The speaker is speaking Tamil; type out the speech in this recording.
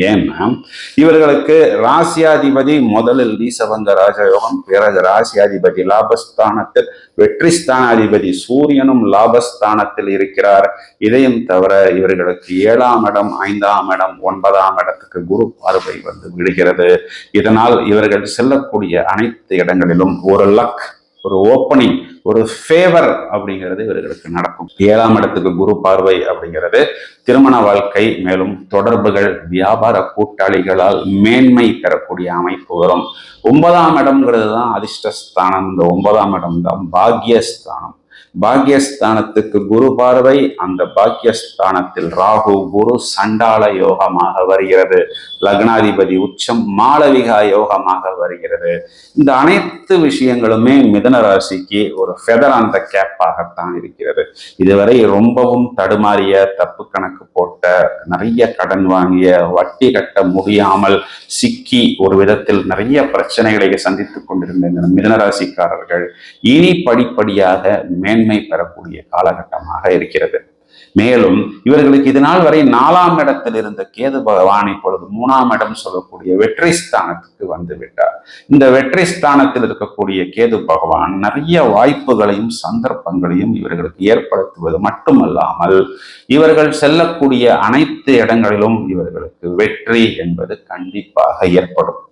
ஏன்னா இவர்களுக்கு ராசியாதிபதி முதலில் நீசபங்க ராஜயோகம், பிறகு ராசியாதிபதி லாபஸ்தானத்தில், வெற்றி ஸ்தானாதிபதி சூரியனும் லாபஸ்தானத்தில் இருக்கிறார். இதையும் தவிர இவர்களுக்கு 7ஆம் இடம், 5ஆம் இடம், 9ஆம் இடத்துக்கு குரு பார்வை வந்து விடுகிறது. இதனால் இவர்கள் செல்லக்கூடிய அனைத்து இடங்களிலும் ஒரு லக், ஒரு ஓப்பனிங், ஒரு ஃபேவர் அப்படிங்கிறது இவர்களுக்கு நடக்கும். 7ஆம் இடத்துக்கு குரு பார்வை அப்படிங்கிறது திருமண வாழ்க்கை, மேலும் தொடர்புகள், வியாபார கூட்டாளிகளால் மேன்மை பெறக்கூடிய அமைப்பு வரும். 9ஆம் இடம்ங்கிறது தான் அதிர்ஷ்டஸ்தானம். இந்த 9ஆம் இடம் தான் பாக்யஸ்தானம். பாக்யஸ்தானத்துக்கு குரு பார்வை, அந்த பாக்யஸ்தானத்தில் ராகு குரு சண்டால யோகமாக வருகிறது. லக்னாதிபதி உச்சம் மாளவிகா யோகமாக வருகிறது. இந்த அனைத்து விஷயங்களுமே மிதுன ராசிக்கு ஒரு ஃபெதர் ஆன் த கேப்பாகத்தான் இருக்கிறது. இதுவரை ரொம்பவும் தடுமாறிய, தப்பு கணக்கு போட்ட, நிறைய கடன் வாங்கிய, வட்டி கட்ட முடியாமல் சிக்கி ஒரு விதத்தில் நிறைய பிரச்சனைகளை சந்தித்துக் கொண்டிருந்த மிதுன ராசிக்காரர்கள் இனி படிப்படியாக மேன்மை பெறக்கூடிய காலகட்டமாக இருக்கிறது. மேலும் இவர்களுக்கு இதனால் வரை 4ஆம் இடத்தில் இருந்த கேது பகவான் இப்பொழுது 3ஆம் இடம் சொல்லக்கூடிய வெற்றி ஸ்தானத்துக்கு வந்து விட்டார். இந்த வெற்றி ஸ்தானத்தில் இருக்கக்கூடிய கேது பகவான் நிறைய வாய்ப்புகளையும் சந்தர்ப்பங்களையும் இவர்களுக்கு ஏற்படுத்துவது மட்டுமல்லாமல் இவர்கள் செல்லக்கூடிய அனைத்து இடங்களிலும் இவர்களுக்கு வெற்றி என்பது கண்டிப்பாக ஏற்படும்.